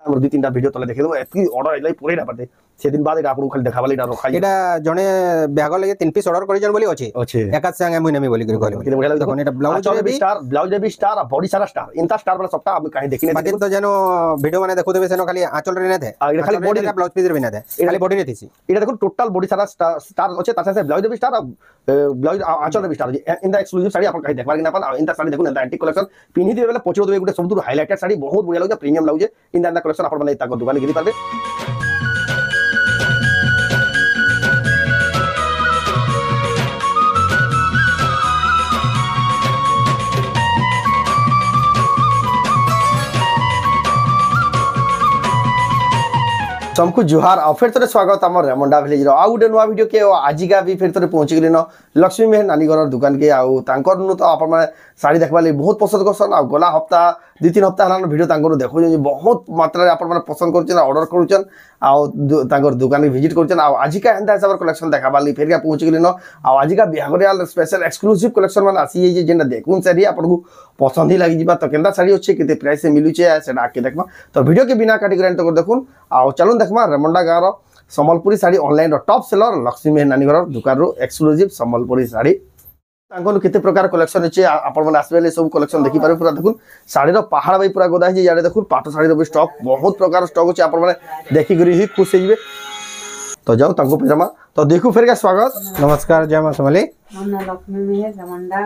ଆମର ଦୁଇ ତିନିଟା ଭିଡିଓ ତଳେ ଦେଖେଇଦେବୁ ଏତିକି ଅର୍ଡର ହେଇଲା ପରେ ନା ପାଟେ ସେଦିନ ବାଦ ଏଟା ଆପଣଙ୍କୁ ଖାଲି ଦେଖାବାଲି ଏଟା ରଖା এটা জনে ব্যাগ লাগে 3 পিস অর্ডর করিছেন বলি আছে ଅଛି একা সাঙ্গে মুই নেমি বলি করি কিন্তু বঢ়িয়া দেখুন এটা ব্লাউজ রে বি ব্লাউজ রে বি স্টার আর বডি সারা স্টার ইনতা স্টার वाला সবটা আমি কাহি দেখিনে বাকি তো জানো ভিডিও মানে দেখু দেবে সেনো খালি আঁচল রে না দে এটা খালি বডি ব্লাউজ পিস রে বি না দে খালি বডি রে দিছি এটা দেখুন টোটাল বডি সারা স্টার আছে তার সাথে ব্লাউজ রে বি স্টার আর ব্লাউজ আঁচল রে বি স্টার ইনতা এক্সক্লুসিভ শাড়ি আপন কাহি দেখবার কি না পান ইনতা শাড়ি দেখুন ইনতা অ্যান্টিক কালেকশন পিনি দিবে বেলা পচিও দেবে গুটে সবুতু হাইলাইটেড শাড়ি বহুত বঢ়িয়া লাগুছে প্রিমিয়াম লাগুছে ইনতা কালেকশন আপন মানে তাক দোকানে গিনি পারবে सबको जुहार और फिर थोड़े स्वागत आम रेमंडा विलेज आउ गोटे नुआ वीडियो के आजिका भी फिर थोड़े पहुँची गली न लक्ष्मी मेहर नानी घर दुकान के आउ तो आप शाड़ी देखा बहुत पसंद करसन आ गला हप्ता 2-3 हप्ता है वीडियो देखो बहुत मात्रा आप पसंद कर ऑर्डर करुचन आउ दुकान विजिट कर आजिका एंता हिसाब कलेक्शन देखा फिर क्या पहुँची गली न आजिका बिहाघरिया स्पेशल एक्सक्लूसिव कलेक्शन मान आसी जेनटा देखुन साड़ी आपको पसंद ही लगी तो केंदा शाड़ी अच्छे के प्राइस से मिलूचे से आके देखा तो वीडियो के बिना काटिक तो देखुन आउ चलून देखमा रेमंडा गाँव Sambalpuri sari online top seller Lakshmi Meher नानी घर दुकान एक्सक्लूसिव सम्बलपुरी शाड़ी केते प्रकार कलेक्शन अच्छे आपण आसबे सब कलेक्शन देखि पारे पूरा देखुन साड़ी पहाड़ भाई पूरा गोदा है याडे देखुन पाट साड़ी भी स्टॉक बहुत प्रकार स्टॉक अच्छे आपण देखि करी ही खुश होइबे तो जाओ तांको पजामा तो देखु फिर का स्वागत नमस्कार जय मां समली हम लक्ष्मी मेहर रेमंडा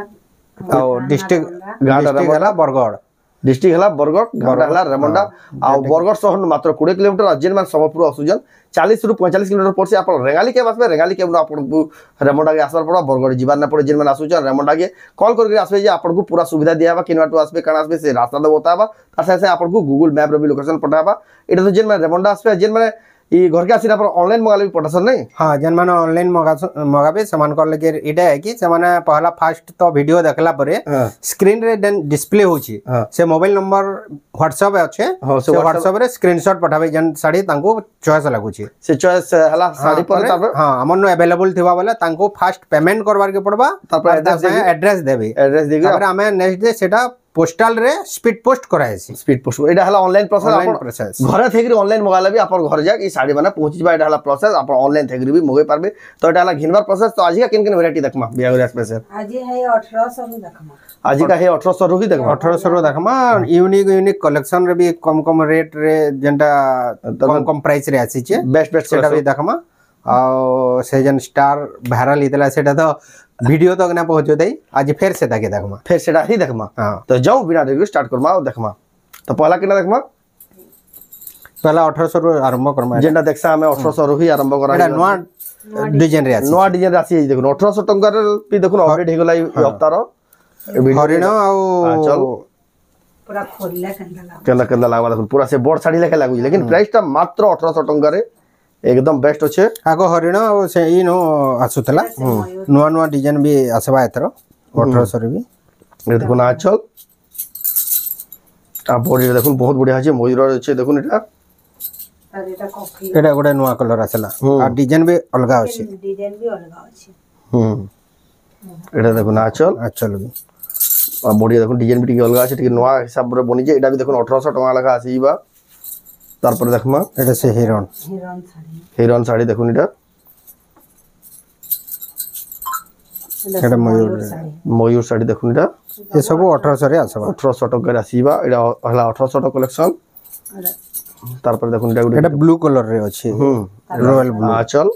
और डिस्ट्रिक्ट गाला बरगढ़ डिस्ट्रिक्ट है बरगढ़ गाँव है रेमंडा आ बरगढ़ शहर मात्र 20 किलोमीटर जेन मान सम्बलपुर आसुजन 40 ରୁ 45 किलोमीटर पड़े आप रेंगाली कैब आसबे रेंगाली कैब आपको रेमंडा के आसबार पड़ा बरगढ़ जीवार ना पड़े जेन मान आसुचन रेमंडा के कॉल करके आसबे जे आपको पूरा सुविधा दिया किनवाटू आसबे काना आसबे से रास्ता दे बताबा तार साथे आपको गूगल मैप रे भी लोकेशन पठाबा एटा तो जेन मान रेमंडा आसबे जेन माने ई घर के आसी ना ऑनलाइन मंगाले भी पठासन नहीं हां जेन माने ऑनलाइन मंगाबे समान कर लगे एटा है कि से माने पहला फास्ट तो वीडियो देखला परे स्क्रीन रे डिस्प्ले होची से मोबाइल नंबर व्हाट्सएप अच्छे से व्हाट्सएप रे स्क्रीनशॉट पठाबे जेन साड़ी तांको चॉइस लागुची से चॉइस हला साड़ी पर हां हमन अवेलेबल थिबा वाला तांको फास्ट पेमेंट करवार के पड़बा तापर एड्रेस देबे तापर हमें नेक्स्ट डे सेटा पोस्टल रे स्पीड पोस्ट करायसी स्पीड पोस्ट एटा हला ऑनलाइन प्रोसेस घरे थेकरी ऑनलाइन मंगाला भी आपन घर जाक ई साड़ी माने पहुंची बा एटा हला प्रोसेस आपन ऑनलाइन थेकरी भी मंगाई पारबे तो एटा हला घिनबार प्रोसेस तो आज का किन वैरायटी देखमा बिहार स्पेशल आज है 1800 रु देखमा आज का है 1800 रु की देखमा 1800 रु देखमा यूनिक कलेक्शन रे भी कम रेट रे जेंटा कम प्राइस रे आसी छे बेस्ट सेटा भी देखमा आ से जन स्टार वायरल हितला सेटा तो वीडियो तक ना पहुंचो दई आज फिर से ताके देखमा फिर सेटा ही देखमा हां तो जाओ बिना रिव्यू स्टार्ट करमा और देखमा तो पहला किना देखमा पहला 1800 रु आरंभ करमा जेंटा देखसा हमें 1800 रु ही आरंभ करा एटा नवा डिजाइन रे आसी नवा डिजाइन रे आसी देखो 1800 टंका रे भी देखो अपडेट हे गला हफ्ता रो हरिण आ चल पूरा खोलला कंदा लागवा देखो पूरा से बोर्ड साड़ी लेके लागु लेकिन प्राइस टा मात्र 1800 टंका रे एकदम बेस्ट अच्छे आगो हरिण से इनो आसुतला नुआ डिजाइन भी आसबा एथरो 1800 रे भी ये देखो ना चल आ बॉडी देखो बहुत बढ़िया छै मयूर छै देखो एटा और एटा कॉफी एटा गोटे नुआ कलर आसला आ डिजाइन भी अलगा अछि एटा देखो ना चल भी आ बॉडी देखो डिजाइन भी ठीक अलगा छै ठीक नुआ हिसाब रे बनि जे एटा भी देखो 1800 टका लगा आसीबा तार पर देखमा एटा से हिरन साड़ी देखो एटा एटा मयूर साड़ी देखो एटा ये सब 1800 रे आसबा 1800 टका रे आसीबा एटा हला 1800 टका कलेक्शन तार पर देखो एटा ब्लू कलर रे अछि रॉयल ब्लू आ चल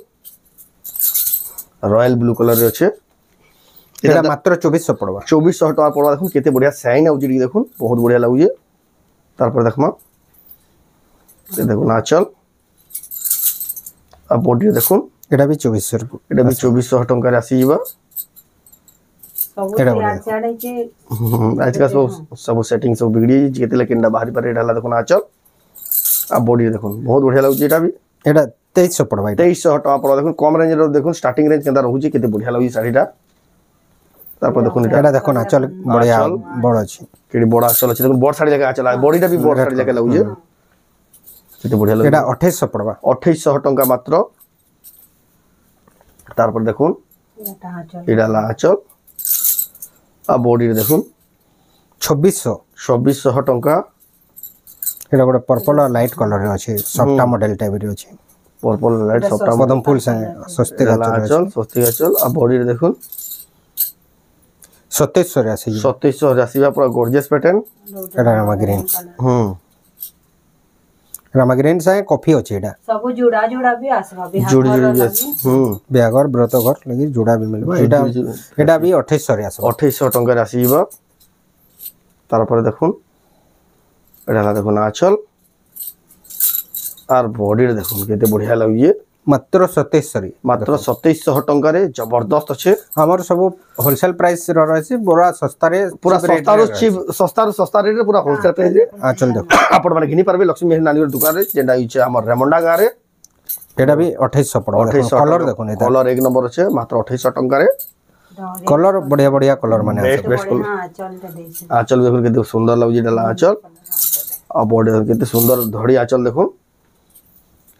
रॉयल ब्लू कलर रे अछि एटा मात्र 2400 पड़बा 2400 टका पड़बा देखो केते बढ़िया साइन आउजी देखो बहुत बढ़िया लागुजे तार पर देखमा ये देखो ना चल अब बॉडी देखो एटा भी 2400 एटा भी 2400 टका रे आसीबा सब आचाड़े के आज का सब सेटिंग सब बिगड़ी केते लेकिन बाहरी पर एटा देखो ना चल अब बॉडी देखो बहुत बढ़िया लागुजे एटा भी एटा 2300 पड़बा 2300 टका पड़बा देखो कम रेंज रो देखो स्टार्टिंग रेंज केंदा रहूची केते बढ़िया लागुजी साड़ीटा तापर देखो एटा देखो ना चल बढ़िया बड़ अछि केडी बड़ा चल अछि देखो बड़ साड़ी लेके चला बॉडीटा भी बड़ साड़ी लेके लागुजे केते बढ़िया लागुजे एटा 2800 पड़बा 2800 टका मात्र तार पर देखो एटा ला चल आ बॉडी देखो 2600 टका এটা গোটে पर्पल लाइट कलर रे अछि सफ्टा मॉडल टाइप रे अछि पर्पल लाइट सफ्टा पदम फूल संगे सस्ते स्वस्तिक आंचल आ बॉडी रे देखुन 2700 रे अछि 2700 रे आसीबा पूरा गॉर्जियस पैटर्न एटा रामा ग्रीन संगे कॉफी अछि एटा सब जुड़ा जुड़ा भी आसबा जुड़ी जुड़ी भी अछि ब्यागर व्रत घर लगी जुड़ा भी मिलबा एटा भी 2800 रे आसबा 2800 टंका रे आसीबा तार पर देखुन एटा देखुन आंचल आर बॉडी रे देखुन केते बढ़िया लागिए मात्र 2700 रे मात्र 2700 टंका रे जबरदस्त अछि हमर सब होलसेल प्राइस रो रहछि बड़ा सस्ता रे पूरा सस्ता रो चीप सस्ता रेट रे पूरा होलसेल प्राइस रे आंचल देखो आपण माने घिनी परबे लक्ष्मी मेहर नानी दुकान रे जेंडा इचे हमर रेमंडा गां रे एटा भी 2800 पड़ो कलर देखो ने कलर एक नंबर अछि मात्र 2800 टंका रे कलर बढ़िया बढ़िया कलर माने बेस्ट हां चल के देछि आंचल देखो केते सुंदर लागु जेडा आंचल आ बॉडी केते सुंदर धड़ी आंचल देखो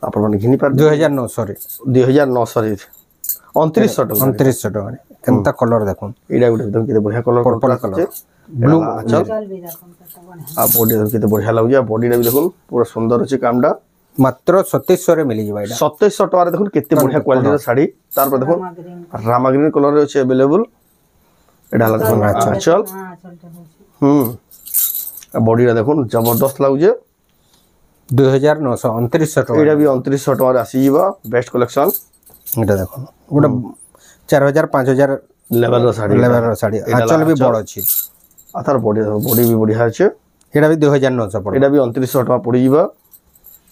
आपण माने घिनी पर 2900 रे 2900 रे 2900 टका 2900 टका केनता कलर देखो एडा गुटे एकदम केते बढ़िया कलर पर्पल कलर ब्लू आंचल चल भी देखो कत बढ़िया आ बॉडी केते बढ़िया लागु आ बॉडी रे देखो पूरा सुंदर अछि कामडा मात्र 2700 रे मिली जिबा एटा 2700 टका रे देखो केते बढ़िया क्वालिटी रो साड़ी तार पर देखो रामा ग्रीन कलर रे अछि अवेलेबल एडा देखो आंचल हां चल के देछि आ बॉडी रे देखो जबरदस्त लागु जे 2929 टका एडा भी 2900 टका रे आसी जिबा बेस्ट कलेक्शन एटा देखो गोटे 4000 5000 लेवल रो साड़ी आंचल भी बड़ अछि आ तार बॉडी भी बढ़िया अछि एटा भी 2900 पड़ एडा भी 2900 टका पड़ी जिबा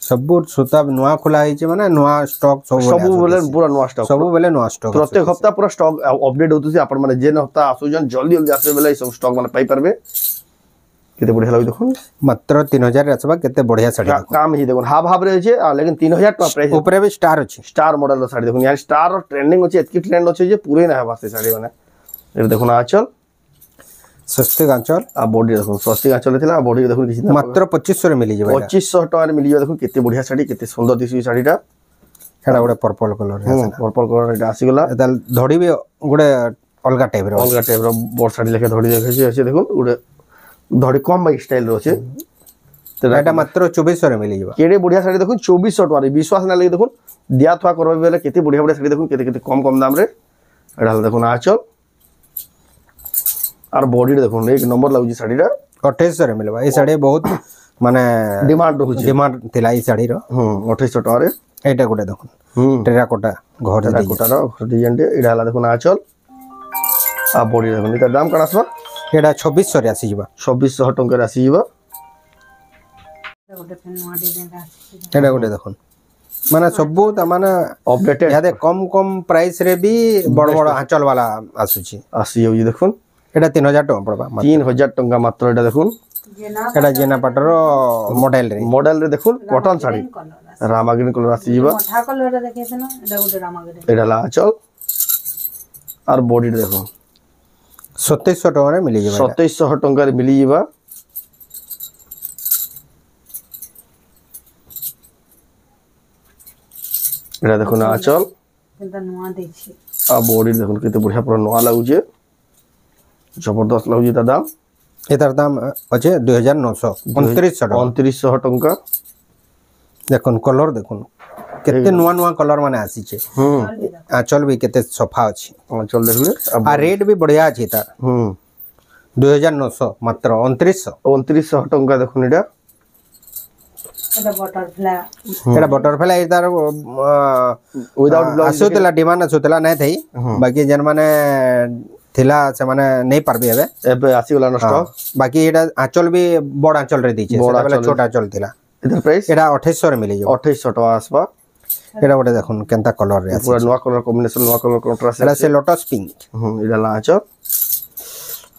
सब सुता नुआ खोला है माने नुआ स्टॉक सब बेले पूरा नुआ स्टॉक सब बेले नुआ स्टॉक प्रत्येक हफ्ता पूरा स्टॉक अपडेट होतुसी आपण माने जेन हफ्ता आसुजन जल्दी जल्दी आसे बेले सब स्टॉक माने पाई परबे केते बढ़िया लागि देखो मात्र 3000 आसबा केते बढ़िया साड़ी काम ही देखो हाफ हाफ रे छै लेकिन 3000 टका प्राइस ऊपर भी स्टार अछि स्टार मॉडल रो साड़ी देखो यार स्टार रो ट्रेंडिंग अछि एतकी ट्रेंड अछि जे पूरे ना वास्ते साड़ी माने ए देखो ना आंचल सस्ते आंचल आ बॉडी देखो सस्ते आंचल थिला बॉडी देखो किछि मात्र 2500 रे मिली जेबा 2500 टका रे मिली देखो केते बढ़िया साड़ी केते सुंदर दिसि साड़ीटा एटा गोटे पर्पल कलर रे पर्पल कलर एटा आसी गेला एटा धड़ी भी गोटे अलगा टाइप रो बोर्ड साड़ी लेके धड़ी देखै छै देखो गोटे धड़ी कम बाई स्टाइल रो छै एटा मात्र 2400 रे मिली जेबा केडे बढ़िया साड़ी देखो 2400 टका रे विश्वास ना लगे देखो दिया थवा करबे बेले केते बढ़िया बढ़िया साड़ी देखो केते केते कम कम दाम रे एडा देखो ना आंचल और बॉडी देखो एक नंबर लागु साड़ीटा 2800 रे मिलबा ए साड़ी बहुत माने डिमांड थिला ई साड़ी रो 2800 टका रे एटा गोटे देखो टेराकोटा घर डिजाइन दे एडा हला देखो ना आंचल आ बॉडी देखो इता दाम कण आसबा एटा 2600 रे आसी जिबा 2600 टका रे आसी जिबा गोटे फेन नुआ डिजाइन आछि एटा गोटे देखो माने सबु त माने अपडेटेड यादे कम कम प्राइस रे भी बड़ बड़ आंचल वाला आसुची आसी होई देखो एटा 3000 टका पड़बा 3000 टका मात्र एटा देखो एटा जेना पाटर मॉडल रे देखो cotton sari Rama green colour आसी जिबा मोठा कलर रे देखे छै ना एटा गोटे रामा ग्रीन एटा ला आंचल और बॉडी देखो 2700 टका रे मिली जेबा 2700 टका रे मिली जेबा एटा देखो ना आंचल एटा नुआ दै छी आ बॉडी देखो केते बढ़िया पूरा नुआ लागु जे जबरदस्त लागु जे ता दाम एतार दाम अछि 2900 2900 टका देखन कलर देखन केते नुआ नुआ कलर माने आसी छे आंचल भी केते सफा अछि आंचल देखले आ रेट भी बढ़िया अछि तार 2900 मात्र 2900 टका देखुन एटा एटा बटरफ्लाई तार विदाउट आसुतला डिमांड आसुतला नै थई बाकी जन माने थिला से माने नै परबे एबे आसी वाला न स्टॉक बाकी एटा आंचल भी बड़ आंचल रे दी छे सेटा छोटा आंचल थिला एटा प्राइस एटा 2800 रे मिली जो 2800 टका आसबा एटा गोटे देखुन केनता कलर रे पूरा नवा कलर कॉम्बिनेशन नवा कलर कॉन्ट्रास्ट एटा से लोटस पिंक एटा लांचल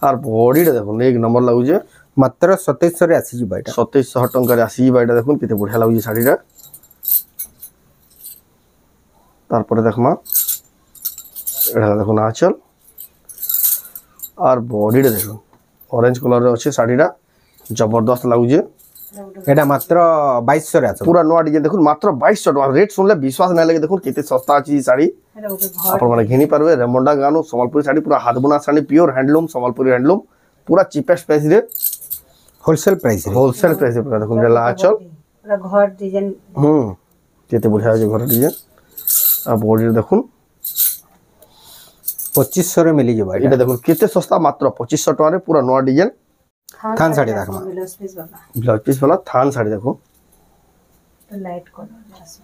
और बॉडी रे देखुन एक नंबर लागु जे मात्र 2700 रे आसी जिबा एटा 2700 टका रे आसी जिबा एटा देखुन केते बढ़िया लागु जे साड़ीटा तार पर देखमा एटा देखुन आंचल और बॉडी रे देखो ऑरेंज कलर रे अछि साड़ीटा जबरदस्त लागु जे एटा मात्र 2200 रे आछो पूरा नवा डिजाइन देखुन मात्र 2200 टका रेट सुनले विश्वास नै लगे देखुन केते सस्ता अछि साड़ी आपण माने घेनी परबे रेमंडा गानो संबलपुरी साड़ी पूरा हाथ बुना sari pure handloom Sambalpuri handloom पूरा चीपेस्ट प्राइस रे होलसेल प्राइस रे होलसेल प्राइस पूरा देखो जला आचल पूरा घर डिजाइन केते बढ़िया जे घर डिजाइन आ बॉडी देखो 2500 रे मिली जबा एटा देखो केते सस्ता मात्र 2500 टका रे पूरा नया डिजाइन थान साड़ी देखमा ब्लाउज पीस वाला ब्लाउज पीस वाला थान साड़ी देखो तो लाइट कलर आसे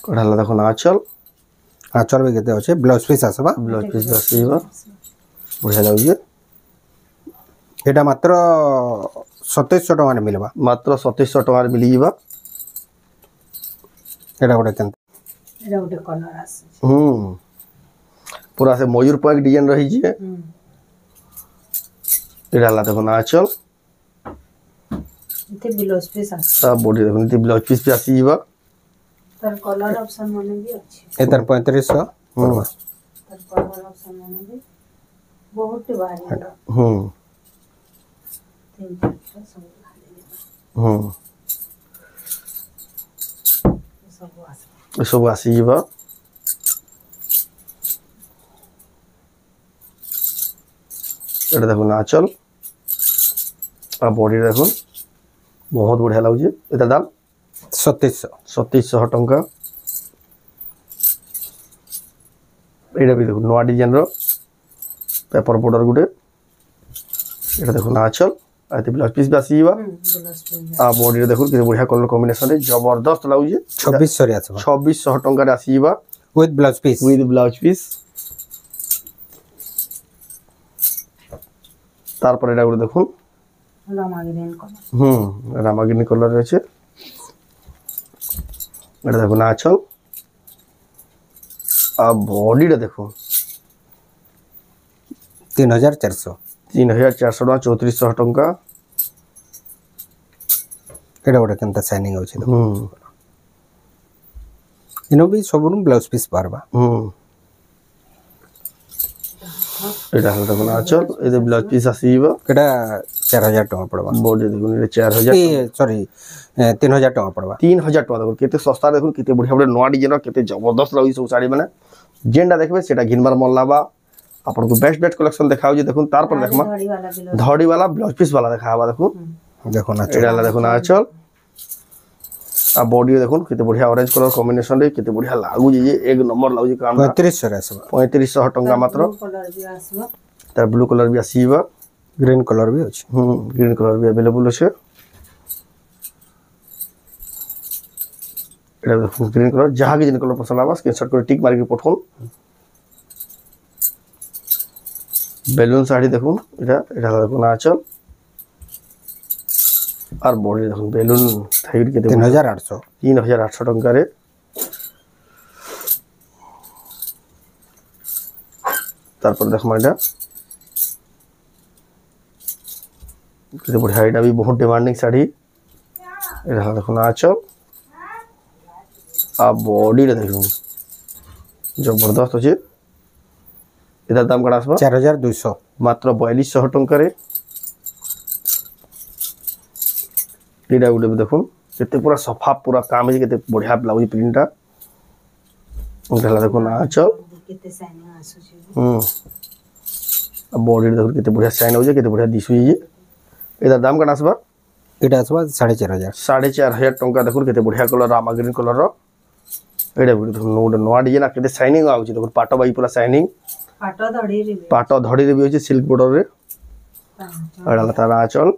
कढ़ाला देखो ना आचल भी केते अछि ब्लाउज पीस आसबा ब्लाउज पीस आसीबा बढ़िया लागुजे एटा मात्र 2700 टका रे मिलबा मात्र 2700 टका रे मिली जीवा एटा गोटे केन एटा गोटे कलर आसे पूरा से मयूर पॉइंट डिजाइन रही जे एडाला देखो ना आचल इते ब्लाउज पीस आसे ता बॉडी देखो नी ब्लाउज पीस भी आसी जीवा तर कलर ऑप्शन माने भी अछि एतर 3500 पड़बा तर कलर ऑप्शन माने भी बहुत भारी है तीन चार सब आसे सब आसी जीवा एटा देखो ना आचल आ बॉडी देखो बहुत बढ़िया लागुजे एटा दाम 2700 टंका एटा भी देखो नया डिजाइन रो पेपर बॉर्डर गुटे एटा देखो ना आचल आते ब्लाउज पीस भी आसी जीवा ब्लाउज पीस आ बॉडी देखो कि बढ़िया कलर कॉम्बिनेशन रे जबरदस्त लागुजे 2600 रे आसबा 2600 टंका रे आसी जीवा विथ ब्लाउज पीस तारपर एटा गुटे देखो रामागिरीन कलर रामागिनी कलर रे छे एटा देखो ना आचल आ बॉडी रे देखो 3400 3400 टका 3400 टंका एटा गोटे केनता शाइनिंग होछि इनो भी सबरु ब्लाउज पीस पारबा एटा हल देखो ना आचल एदे ब्लाउज पीस आसीबा एटा 4000 टका पड़बा बॉडी देखो नी 4000 सॉरी 3000 टका पड़बा 3000 टका देखो केते सस्ता देखो केते बढ़िया बढ़िया नया डिजाइन केते जबरदस्त लागि सब साड़ी माने जेंडा देखबे सेटा घिनबार मन लाबा अपन को बेस्ट कलेक्शन देखाउ जे देखो तार पर देखमा धड़ी वाला ब्लाउज पीस वाला देखाबा देखो देखो ना एटा ला देखो ना आचल आ बॉडी देखो केते बढ़िया ऑरेंज कलर कॉम्बिनेशन रे केते बढ़िया लागु जे एक नंबर लागु जे काम 3500 रे आसबा 3500 टका मात्र कलर भी आसबा तार ब्लू कलर भी आसीबा ग्रीन कलर भी अछि ग्रीन कलर भी अवेलेबल अछि एटा देखो ग्रीन कलर जहां के जिन कलर पसंद आबा स्क्रीनशॉट कर टिक मार के पठो बेलून साड़ी देखो एटा देखो ना आचल और बॉडी देखो बेलून थाइर के 3800 टका रे तारपर देखमा एटा केते बढ़िया एटा भी बहुत डिमांडिंग साड़ी एटा देखो ना आचल आ बॉडी रे देखो जबरदस्त अछि एटा दाम कड़ा आसबा 4200 मात्र 4200 टका रे एटा गुटे देखो केते पूरा सफा पूरा काम है केते बढ़िया ब्लाउज प्रिंटटा ओला देखो ना आचल केते शाइनिंग आसु छै बॉडी देखो केते बढ़िया शाइन हो जे केते बढ़िया दिसु जे एटा दाम कड़ा आसबा एटा आसबा 4500 4500 टका देखो केते बढ़िया कलर रामा ग्रीन कलर रो एटा गुटे देखो नोडा डिजाइन केते शाइनिंग आउ छै देखो पाटो बाई पूरा शाइनिंग पाटो धड़ी रे भी होछि सिल्क बॉर्डर रे एटा तारा आचल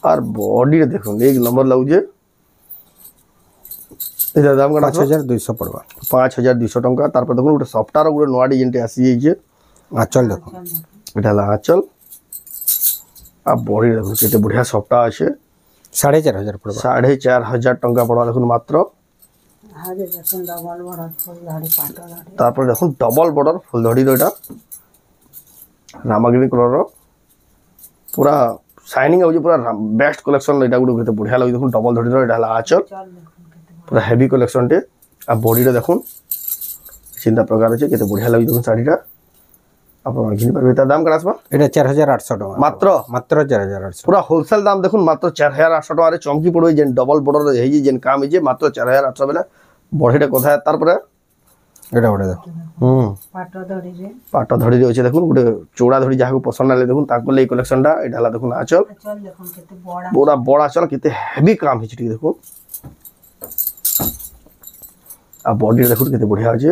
और बॉडी देखो एक नंबर लागु जे एटा दाम कड़ा 5200 पड़बा 5200 टका तार पर देखो गुटे सॉफ्टवेयर गुटे नोआ डिजाइन टे आसी जे आचल देखो एटा ला आचल आ बॉडी देखो केते बढ़िया सॉफ्टवेयर আছে 4500 पड़बा 4500 टका पड़बा देखो मात्र हाजे देखो डबल बॉर्डर फुल धड़ी पाटो धड़ी तार पर देखो डबल बॉर्डर फुल धड़ी रो एटा रामागिरी कलर रो पूरा शाइनिंग आउ जे पूरा बेस्ट कलेक्शन एटा गुटे केते बढ़िया लागि देखो डबल धड़ी रो एटा ला आचल पूरा हेवी कलेक्शन टे आ बॉडी रे देखो चिंता प्रकार আছে केते बढ़िया लागि देखो साड़ीटा आपण घिन परबे ता दाम करासबा एटा 4800 टका मात्र 4800 पूरा होलसेल दाम देखो मात्र 4800 टका रे चमकी पड़ो जेन डबल बॉर्डर हे जेन काम हे जे मात्र 4800 बेला बढ़ेटा कथा तार पर এটা ওটা দেখো পাট ধড়ি রে পাট ধড়ি আছে দেখুন গোটে চৌড়া ধড়ি যাহাকে পছন্দ লাগে দেখুন তাকে এই কলেকশনটা এটা হলা দেখুন আঁচল চল দেখুন কেতে বড় পুরা বড় আঁচল কেতে হেভি কাম হয়েছে টিকে দেখুন আর বডি দেখুন কেতে বঢ়িয়া আছে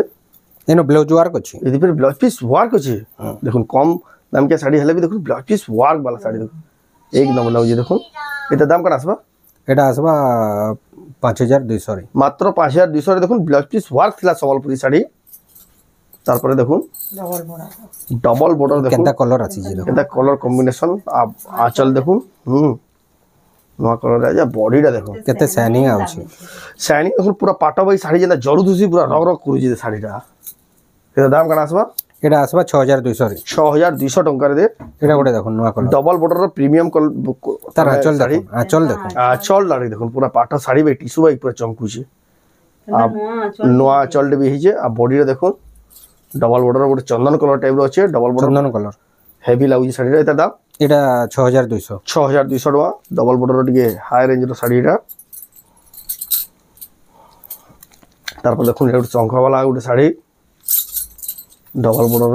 এনো ব্লাউজ ওয়ার্ক আছে এদি ফির ব্লাউজ পিস ওয়ার্ক আছে দেখুন কম দাম কে শাড়ি হলে भी দেখুন ব্লাউজ পিস ওয়ার্ক वाला শাড়ি দেখুন এক নম্বর লাগুছে দেখুন এটা দাম কত আসবা এটা আসবা 5200 রে মাত্র 5200 রে দেখুন ব্লাউজ পিস ওয়ার্ক থিলা সম্বলপুরি শাড়ি তারপরে দেখুন ডবল বর্ডার দেখুন কেনটা কলর আছে যে এটা কলর কম্বিনেশন আঁচল দেখুন নয়া কলর আছে বডিটা দেখুন কেতে শাইনিং আছে শাইনিং দেখুন পুরা পাটা বাই শাড়ি যেটা জরু দুসি পুরা রগ রগ করুছি শাড়িটা এটা দাম কত আসবা এটা আসবা 6200 রে 6200 টাকা দে এটা গোটে দেখুন নয়া কলর ডবল বর্ডার প্রিমিয়াম তার আঁচল দেখুন আঁচল লাগি দেখুন পুরা পাটা শাড়ি বাই টিস্যু বাই পুরা চমকুছে নয়া আঁচলটা বি হইছে আর বডিটা দেখুন ডবল বর্ডার গোটে চন্দন কলর টাইপ আছে ডবল বর্ডার চন্দন কলর হেভি লাগুছে শাড়িটা এটা দাম এটা 6200 6200 টাকা ডবল বর্ডার টিকে হাই রেঞ্জর শাড়ি এটা তারপর দেখুন এটা গোটে চঙ্কাওয়ালা গোটে শাড়ি ডবল বর্ডার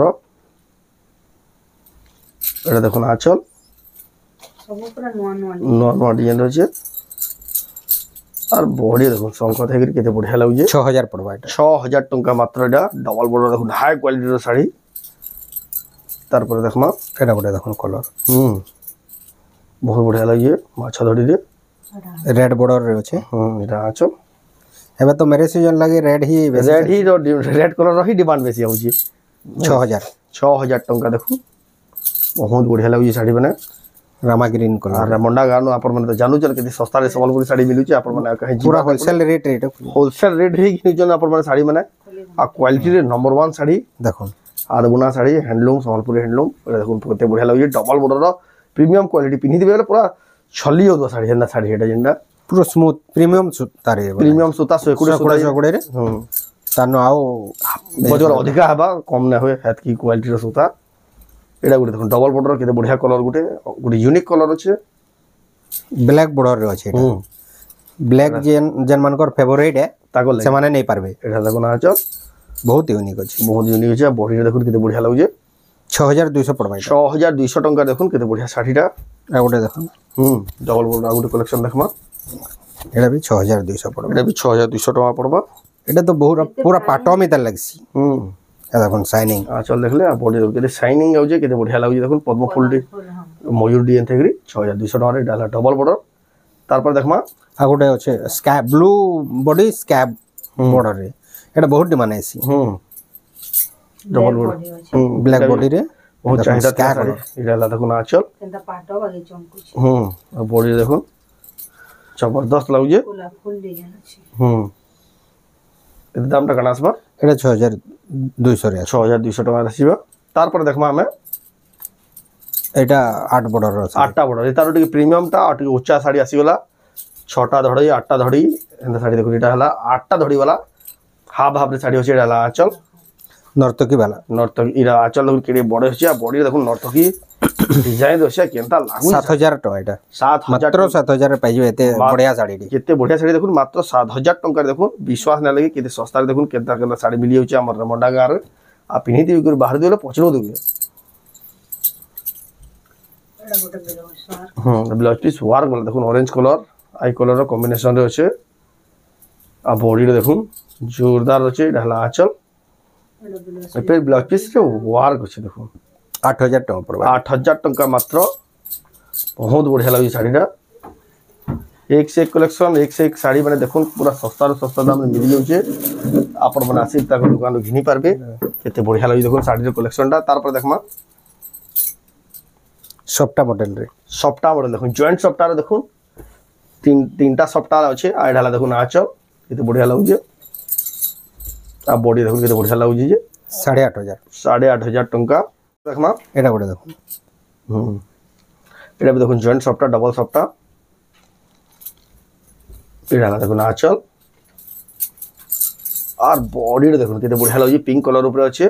এটা দেখুন আঁচল সব পুরা নয়া নয়া নয়া নয়া ডিজাইন রয়েছে আর বডি দেখুন শঙ্খ থেকে কেতে বঢ়িয়া লাগুছে 6000 পড়বা এটা 6000 টাকা মাত্র এটা ডবল বর্ডার দেখুন হাই কোয়ালিটির শাড়ি তারপরে দেখমা এটা গোটে দেখুন কলর বহুত বঢ়িয়া লাগছে মাছ ধড়িরে রেড বর্ডর রে আছে এটা আঁচল এবার তো ম্যারেজ সিজন লাগে রেড হি রেড কলর হি ডিমান্ড বেশি হচ্ছে 6000 টাকা দেখুন বহুত বঢ়িয়া লাগুছে শাড়ি মানে রামা গ্রিন কলর আর রেমন্ডা গানো আপন মানে তো জানুছন কেতে সস্তারে সম্বলপুরি শাড়ি মিলুছে আপন মানে কहीं पूरा होलसेल रेट रे होलसेल रेट हि किनुछन आपन মানে শাড়ি মানে আর কোয়ালিটি রে नंबर 1 শাড়ি দেখুন আর বুনা শাড়ি হ্যান্ডলুম সম্বলপুরি হ্যান্ডলুম দেখুন কতে বঢ়িয়া লাগুছে ডবল বর্ডর প্রিমিয়াম কোয়ালিটি পিনি দিবে পুরা ছলি হতো শাড়ি হেন্দা শাড়ি এটা যেটা পুরো স্মুথ প্রিমিয়াম সুতা রে প্রিমিয়াম সুতা 120 সুতা রে তানো আও বজর অধিকা হবা কম না হয় হেত কি কোয়ালিটির সুতা এটা গুটে দেখুন ডবল বর্ডর কেতে বঢ়িয়া কলর গুটে ইউনিক কলর আছে ব্ল্যাক বর্ডর রে আছে এটা ব্ল্যাক যেন মানকর ফেভারিট है তাকো সে মানে নেই পারবে এটা দেখুন আঁচল বহুত ইউনিক আছে বহুত ইউনিক আছে বডিটা দেখুন কেতে বঢ়িয়া লাগুছে 6200 পড়বা এটা 6200 টাকা দেখুন কেতে বঢ়িয়া শাড়িটা আউটে দেখুন ডবল বর্ডর আগুটে কালেকশন দেখমা এটা भी 6200 পড়বা এটা भी 6200 টাকা পড়বা এটা তো বহুত পুরা পাটো মিতার লাগছি দেখুন শাইনিং আঁচল দেখলে বডি কেতে শাইনিং আউছে কেতে বঢ়িয়া লাগুছে দেখুন পদ্ম ফুলটি ময়ূর ডিজাইন থেকে 6200 টাকা এটা হলা ডবল বর্ডর তারপর দেখমা আগুটে আছে sky blue body sky border রে এটা বহুত ডিমান্ড আইছি ডবল বর্ডর ব্ল্যাক বডি রে বহুত চাহিদা থাকে এটা হলা দেখুন আঁচল কেনটা পাটো বাগে চমকুছে আর বডি দেখুন জবরদস্ত লাগুছে ফুল ডিজাইন আছে এর দামটা কেন আসবা এটা 6200 রে 6200 টাকা আসিবা তারপরে দেখমা আমি এটা 8 বর্ডর আছে 8টা বর্ডর এটার টিকে প্রিমিয়ামটা আর টিকে উচ্চা শাড়ি আসিগলা 6টা ধড়ি 8টা ধড়ি এন্ড শাড়ি দেখুন এটা হলা 8টা ধড়ি वाला হাফ হাফ রে শাড়ি হচ্ছে এটা হলা আঁচল নর্তকি বালা নর্তকি ইরা আঁচল দেখুন কেড়ে বড় হচ্ছে আর বডি দেখুন নর্তকি ডিজাইন হচ্ছে কেনতা লাগু 7000 টাকা এটা 7000 মাত্র 7000 পাইবে এতে বড়িয়া শাড়ি কেতে বড়িয়া শাড়ি দেখুন মাত্র 7000 টাকা দেখুন বিশ্বাস না লাগে কেতে সস্তারে দেখুন কেনতা কেনতা শাড়ি মিলি হচ্ছে আমার রমন্ডা গার আর পিনি দিবি করে বাহার দিলে পছন্দ দিবি এটা গোটে বেলো ব্লাউজ পিস ওয়ার্ক বলে দেখুন orange colour I colour combination রে আছে আর বডি দেখুন জোরদার আছে এটা হলা আঁচল এর ব্লাউজ পিস রে ওয়ার্ক আছে দেখুন 8000 টাকা পড়বা 8000 টাকা মাত্র বহুত বঢ়িয়া লাগুছে শাড়িটা एक से एक कलेक्शन एक से एक শাড়ি মানে দেখুন পুরা সস্তা দাম মিলি যাচ্ছে আপন মানে আসি তাকে দোকান ঘিনি পারবে কেতে বঢ়িয়া লাগুছে দেখুন শাড়ির কালেকশনটা তারপর দেখমা সফটা মডেল রে সফটা মডেল দেখুন জয়েন্ট সফটা রে দেখুন তিনটা সফটা আছে আর এটা দেখুন আঁচল কেতে বঢ়িয়া লাগুছে আর বডি দেখুন কেতে বঢ়িয়া লাগুছে যে 8500 টাকা দেখমা এটা করে দেখুন এটা দেখুন জয়েন্ট সফটা ডবল সফটা এটা দেখুন আঁচল আর বডিটা দেখুন কেতে বঢ়িয়া লাগুছে পিঙ্ক কলর উপরে আছে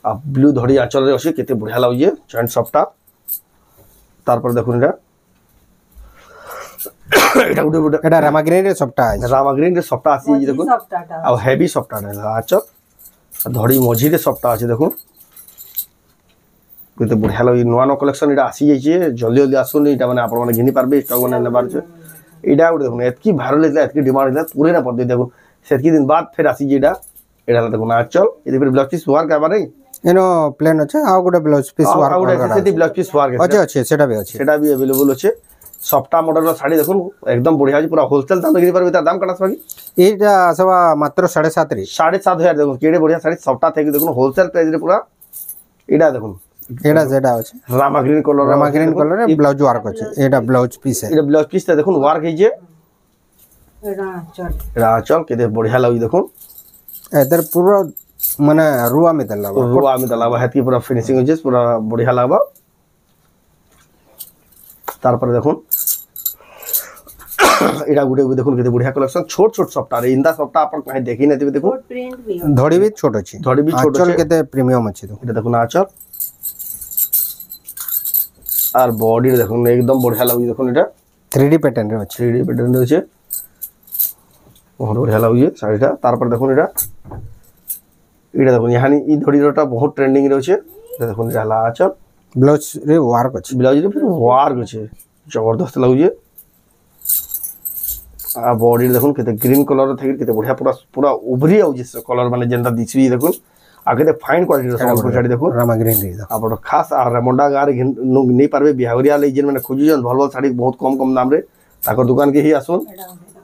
আর ব্লু ধড়ি আঁচলরে আছে কেতে বঢ়িয়া লাগুছে জয়েন্ট সফটা তারপর দেখুন এটা রামাগ্রিন রে সফটা আছে রামাগ্রিন রে সফটা আসি দেখুন আর হেভি সফটা আঁচল ধড়ি মঝিরে সবটা আছে দেখুন কেতে বঢ়িয়া লাগে নূয়া নূয়া কলেকশন এটা আসি যাইছে জলদি জলদি আসুন এটা মানে আপনার মানে ঘিনি পারবে স্টক মানে নেবার আছে এটা গোটে দেখুন এতকি ভাইরাল হয়েছিল এতকি ডিমান্ড হয়েছিল পুরে না পড়তে দেখুন সেতকি দিন বাদ ফের আসি যেটা এটা হলো দেখুন আঁচল এতে ফের ব্লাউজ পিস ওয়ার্ক আবার নাই এনো প্লেন আছে আর গোটে ব্লাউজ পিস ওয়ার্ক আর গোটে সেটি ব্লাউজ পিস ওয়ার্ক আছে আছে সেটা বি আছে সেটা বি अवेलेबल আছে সবটা মডেলের শাড়ি দেখুন একদম বঢ়িয়া আছে পুরা হোলসেল দাম ঘিনি পারবে তার দাম কাটা সবাই এইটা আসবা মাত্র 7.5 রে 7,500 দেখুন কেড়ে বঢ়িয়া শাড়ি সবটা থেকে দেখুন হোলসেল প্রাইস রে পুরা এটা দেখুন এটা যেটা আছে রামা গ্রিন কালারে ব্লাউজ ওয়ার্ক আছে এটা ব্লাউজ পিস এটা ব্লাউজ পিসটা দেখুন ওয়ার্ক হইছে এটা আঁচল এটা আঁচল কেতে বঢ়িয়া লাগি দেখুন এদের পুরো মানে রুয়া মেতে লাগবে রুয়া আমি লাগবা হেতি পুরা ফিনিশিং হইছে পুরা বঢ়িয়া লাগবা তারপরে দেখুন এটা গুটে দেখুন কেতে বঢ়িয়া কালেকশন ছোট ছোট সবটা আর ইন্দা সবটা আপন কাহে দেখি না দিবে দেখুন প্রিন্ট भी ধড়ি বি ছোট আছে ধড়ি বি ছোট আঁচল আছে কেতে প্রিমিয়াম আছে তো এটা দেখুন আঁচল আর বডি দেখুন একদম বঢ়িয়া লাগি দেখুন এটা 3D প্যাটার্ন রে আছে 3D প্যাটার্ন রয়েছে বহুত বঢ়িয়া লাগছে শাড়িটা তারপর দেখুন এটা দেখুন এখানে এই ধড়িটা বহুত ট্রেন্ডিং রয়েছে এটা দেখুন এটা হলা আঁচল ব্লাউজ রে ওয়ার্ক আছে ব্লাউজ রে পুরো ওয়ার্ক আছে জবরদস্ত লাগছে আর বডি দেখুন কেতে গ্রিন কলর থেকে কেতে বঢ়িয়া পুরা পুরা উভরি আউছে কলর মানে যেটা দিছি দেখুন আর কেতে ফাইন কোয়ালিটির সম্বলপুর শাড়ি দেখুন রামা গ্রিন রে আপনার খাস আর রেমন্ডা গাঁরে নেই পারবে বিহাগরিয়া লাগি যেন মানে খুঁজুছেন ভাল ভাল শাড়ি বহুত কম কম দামরে তাকর দোকানকে হি আসুন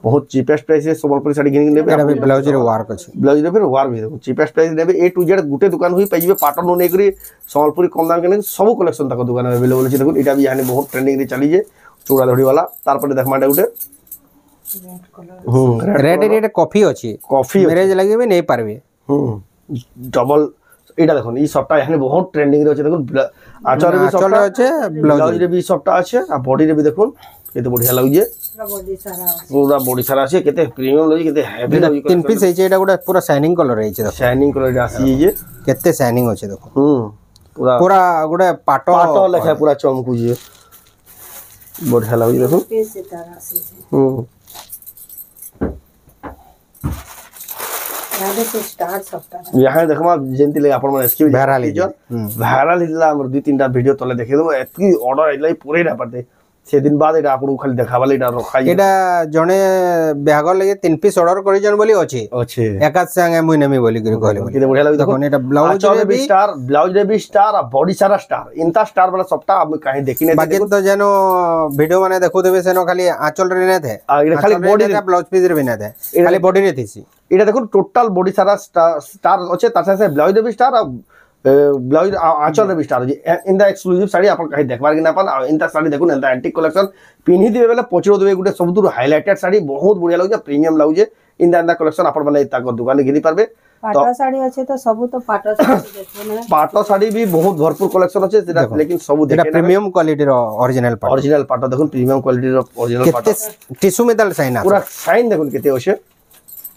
बहुत चीपेस्ट प्राइस है সম্বলপুরি শাড়ি কিনে নেবে এটা ব্লাউজ রে ওয়ার্ক আছে ব্লাউজ রে ফের ওয়ার্ক भी देखो चीपेस्ट प्राइस নেবে ए टू जेड গুটে দোকান হুই পাইবে পাটন নো নেই করি সম্বলপুরি কম দাম কিনে সব কালেকশন তাকর দোকানে अवेलेबल আছে দেখুন এটা भी यानी बहुत ट्रेंडिंग রে চালি যে চূড়া ধড়ি वाला তারপরে দেখমাটা গুটে red colour red red coffee আছে কফি ম্যারেজ লাগবে নেই পারবে ডবল এটা দেখুন এই সবটা এখানে বহুত ট্রেন্ডিং রে আছে দেখুন আঁচল রে আঁচল আছে ব্লাউজ রে भी সবটা আছে আর বডি রে भी দেখুন কেতে বঢ়িয়া লাগছে पूरा बॉडी सारा পুরা বডি সারা আছে কেতে প্রিমিয়াম লাগছে কেতে হেভি লাগছে তিন পিস হইছে এটা গোটা পুরা শাইনিং কলর হইছে দেখো শাইনিং কলর আসি যে কেতে শাইনিং আছে দেখো পুরা পুরা গোটা পাটো পাটো লেখা পুরা চমকুছে বঢ়িয়া লাগছে দেখুন पे से तरह से याद से स्टार्ट सबटा यहाँ देखमा जेंति लगे आपण मन एसके Viral भाइराल हिला हमर दुई तीनटा वीडियो तले देखे देबो एतकी ऑर्डर आइलाई पूरे ना पड़ते সেদিন বাদ এটা আপন খালি দেখাবালে এটা রখাই এটা জনে বিয়াগর লাগে তিন পিস অর্ডার করিজন বলি আছে আছে একাত সঙ্গে মুই নেমি বলি করে কইলে কেতে বঢ়িয়া লাগি দেখুন দেখুন এটা ব্লাউজ রে বি ব্লাউজ রে भी স্টার আর বডি সারা স্টার ইনতা স্টার वाला সবটা আমি কাহি দেখি না বাকি তো যেন ভিডিও মানে দেখু দেবে সেন খালি আঁচল রে না থে আর এটা খালি বডি ব্লাউজ পিস রে বিনা থে খালি বডি রে থিসি এটা দেখুন টোটাল বডি সারা স্টার আছে তার সাথে ব্লাউজ রে भी স্টার আর ব্লাউজ আঁচল রে भी স্টার আছে ইনদা এক্সক্লুসিভ শাড়ি আপন কাহি দেখবার কি না পান ইনতা শাড়ি দেখুন ইনতা অ্যান্টিক কালেকশন পিনি দিবে বেলা পচড় দেবে গুটে সবুতুর হাইলাইটেড শাড়ি বহুত বঢ়িয়া লাগুছে প্রিমিয়াম লাগুছে ইনদা কালেকশন আপন মানে তাকর দোকানে ঘিনি পারবে पाटो साड़ी अच्छे तो सब तो पाटो साड़ी देखो ना পাটো শাড়ি भी बहुत भरपूर कलेक्शन আছে যেটা लेकिन सब এটা দেখে প্রিমিয়াম কোয়ালিটির অরিজিনাল পাট অরিজিনাল পাটো দেখুন প্রিমিয়াম কোয়ালিটির অরিজিনাল পাটো কেতে টিস্যু মেটাল সাইন আছে পুরা সাইন দেখুন কেতে আছে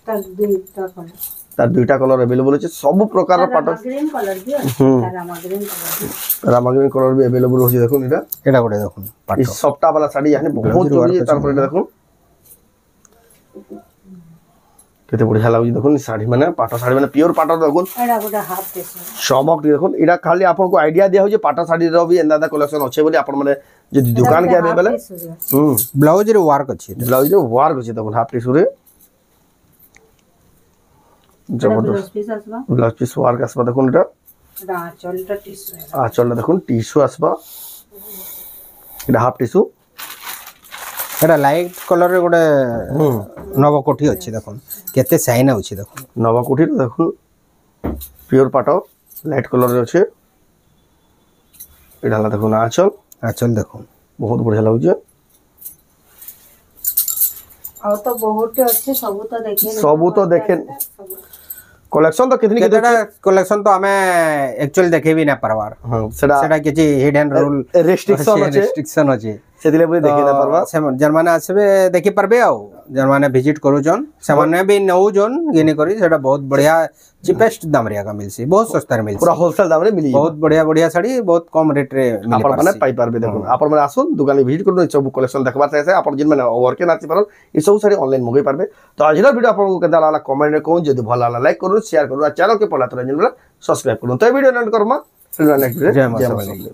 तर दुईटा कलर তার দুইটা কালার अवेलेबल আছে সব প্রকারের পাটো ग्रीन कलर भी है रामा ग्रीन कलर भी রামাগ্রিন কালার भी अवेलेबल আছে দেখুন এটা এটা করে দেখুন পাট এই সবটা वाला শাড়ি এখানে বহুত চলি তারপরে এটা দেখুন কেতে বঢ়িয়া লাগুছে দেখুন শাড়ি মানে পাটো শাড়ি মানে পিওর পাটো দেখুন एडा गोटा हाफ टी शर्ट সবক দেখুন এটা খালি আপনাকে আইডিয়া দিয়া হচ্ছে পাটো শাড়ির भी এন্দাদা কালেকশন আছে বলি আপন মানে যদি দোকান কে अवेलेबल ব্লাউজ রে ওয়ার্ক আছে ব্লাউজ ওয়ার্ক আছে দেখুন হাফ টিস্যুরে জবরদস্ত ब्लाउज पीस आसबा ব্লাউজ পিস ওয়ার্ক আসবা দেখুন এটা एडा आंचलटा टिश्यू है আঁচলটা দেখুন টিস্যু আসবা এটা হাফ টিস্যু এটা লাইট কলর রে গোটে নবকোঠি আছে দেখুন কেতে সাইন আছে দেখুন নবাকুঠির দেখুন পিওর পাটো লাইট কলরের আছে এটা হলো দেখুন আঁচল আঁচল দেখুন বহুত বঢ়িয়া লাগুছে और तो बहुत अच्छे सब तो देखे सबू तो देखे कलेक्शन तो कितनी কেতেটা কালেকশন তো আমি অ্যাকচুয়ালি দেখে বি না পারবার हाँ सेटा সেটা কিছু হিডেন রুল রেস্ট্রিকশন আছে রেস্ট্রিকশন আছে सेतिले बुझे देखि दे परबा जर्माने आसबे देखि परबे आउ जर्माने विजिट करूजन सेमाने भी नौजन गिनी करी सेटा बहुत बढ़िया चीपेस्ट दाम रे का मिलसी बहुत सस्ता रे मिलसी पूरा होलसेल दाम रे मिली बहुत बढ़िया बढ़िया साड़ी बहुत कम रेट रे मिली आपण माने पाई पारबे देखो आपण माने आसुन दुकान विजिट करू सब कलेक्शन देखबार चाहे आपण जिन माने वर्क के नाची परन ई सब साड़ी ऑनलाइन मगै पारबे तो आज वीडियो आपण को केदा लागला कमेंट रे कहूं जदी भल लागला लाइक करू शेयर करू चैनल के पला तो सब्सक्राइब करू तो वीडियो एंड करमा फिर नेक्स्ट वीडियो जय माता दी।